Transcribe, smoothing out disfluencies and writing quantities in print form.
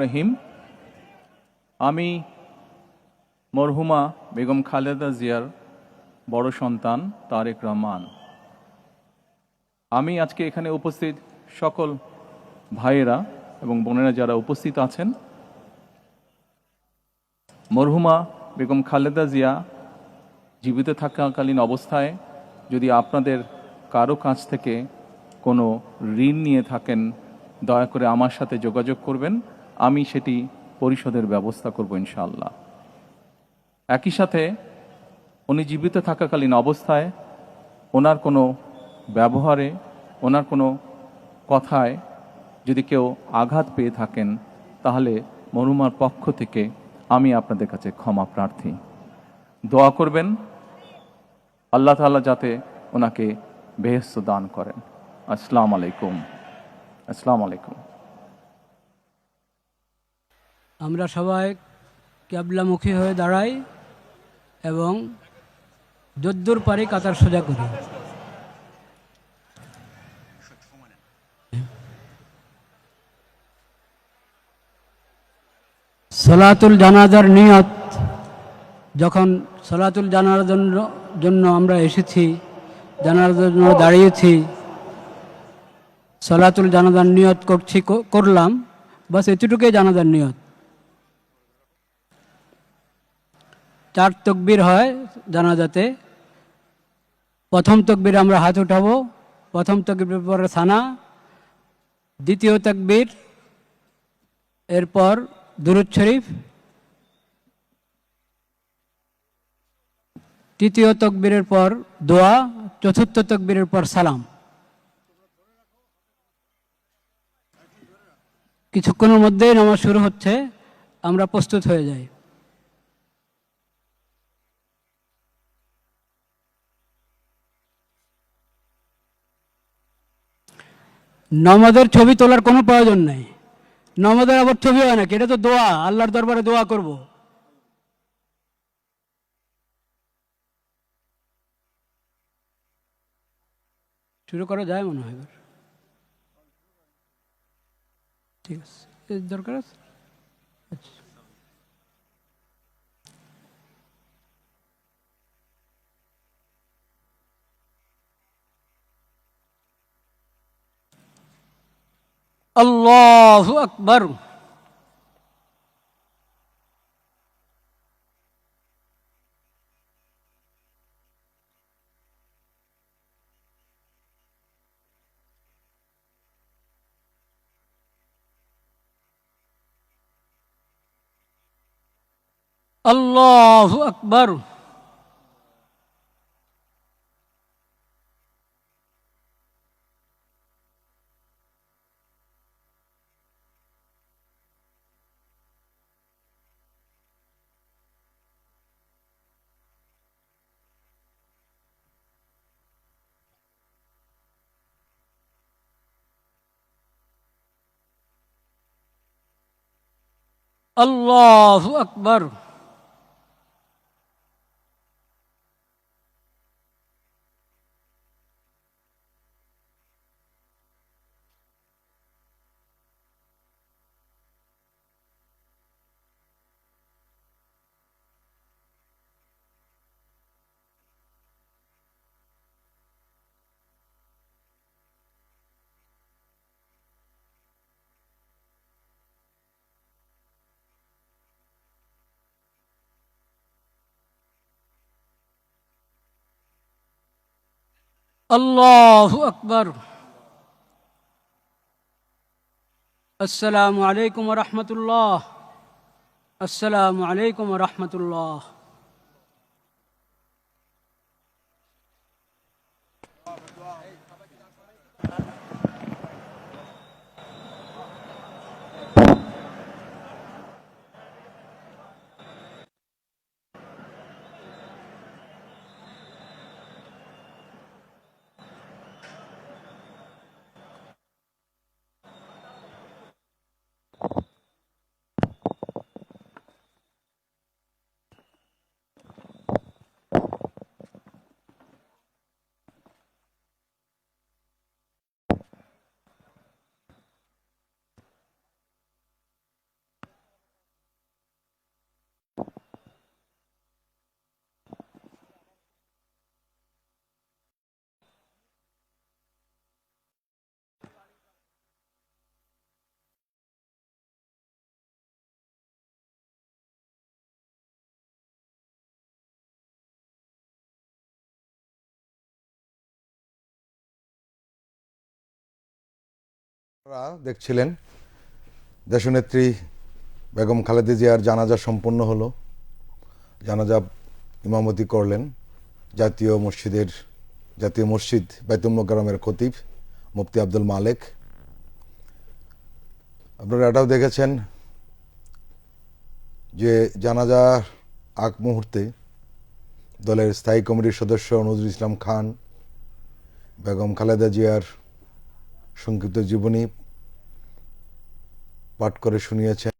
রহিম। আমি মরহুমা বেগম খালেদা জিয়ার বড় সন্তান তারেক রহমান। আমি আজকে এখানে উপস্থিত সকল ভাইয়েরা এবং বোনেরা যারা উপস্থিত আছেন, মরহুমা বেগম খালেদা জিয়া জীবিত থাকাকালীন অবস্থায় যদি আপনাদের কারো কাছ থেকে কোনো ঋণ নিয়ে থাকেন, দয়া করে আমার সাথে যোগাযোগ করবেন, আমি সেটি পরিশোধের ব্যবস্থা করব ইনশাআল্লাহ। একই সাথে উনি জীবিত থাকাকালীন অবস্থায় ওনার কোনো ব্যবহারে, ওনার কোনো কথায় যদি কেউ আঘাত পেয়ে থাকেন, তাহলে মরহুমার পক্ষ থেকে আমি আপনাদের কাছে ক্ষমা প্রার্থী। দোয়া করবেন আল্লাহ তাআলা যাতে ওনাকে বেহেশত দান করেন। আসসালামু আলাইকুম। আসসালামু আলাইকুম। আমরা সবাই ক্যাবলামুখী হয়ে দাঁড়াই এবং যদ্দূর পারি কাতার সোজা করি। সলাতুল জানাজার নিয়ত, যখন সলাতুল জানাজার জন্য আমরা এসেছি, জানাজার জন্য দাঁড়িয়েছি, সলাতুল জানাজার নিয়ত করলাম, বাস এতটুকুই জানাজার নিয়ত। 4 তকবীর হয় জানাজাতে। প্রথম তকবীর আমরা হাত উঠাবো, প্রথম তকবীর পরে সানা, দ্বিতীয় তকবীর, এরপর দুরূদ শরীফ, তৃতীয় তকবীরের পর দোয়া, চতুর্থ তকবীরের পর সালাম। কিছুক্ষণের মধ্যেই নামাজ শুরু হচ্ছে, আমরা প্রস্তুত হয়ে যাই। নামাজের ছবি তোলার কোনো প্রয়োজন নাই। নামাজের আবার ছবি হয় নাকি? এটা তো দোয়া, আল্লাহর দরবারে দোয়া করব। শুরু করা যায় মনে হয় এবার। ঠিক আছে, দরকার আছে। আচ্ছা, আল্লাহু আকবার। আল্লাহু আকবার। আল্লাহু আকবার। আল্লাহু আকবার। আসসালামু আলাইকুম ওয়া রাহমাতুল্লাহ। আসসালামু আলাইকুম ওয়া রাহমাতুল্লাহ। আপনারা দেখছিলেন দেশনেত্রী বেগম খালেদা জিয়ার জানাজা সম্পন্ন হলো। জানাজা ইমামতি করলেন জাতীয় মসজিদ বাইতুল মোকাররমের খতিব মুফতি আব্দুল মালেক। আপনারা এটাও দেখেছেন যে জানাজার আগ মুহূর্তে দলের স্থায়ী কমিটির সদস্য নজরুল ইসলাম খান বেগম খালেদা জিয়ার সংক্ষিপ্ত জীবনী পাঠ করে শুনিয়েছেন।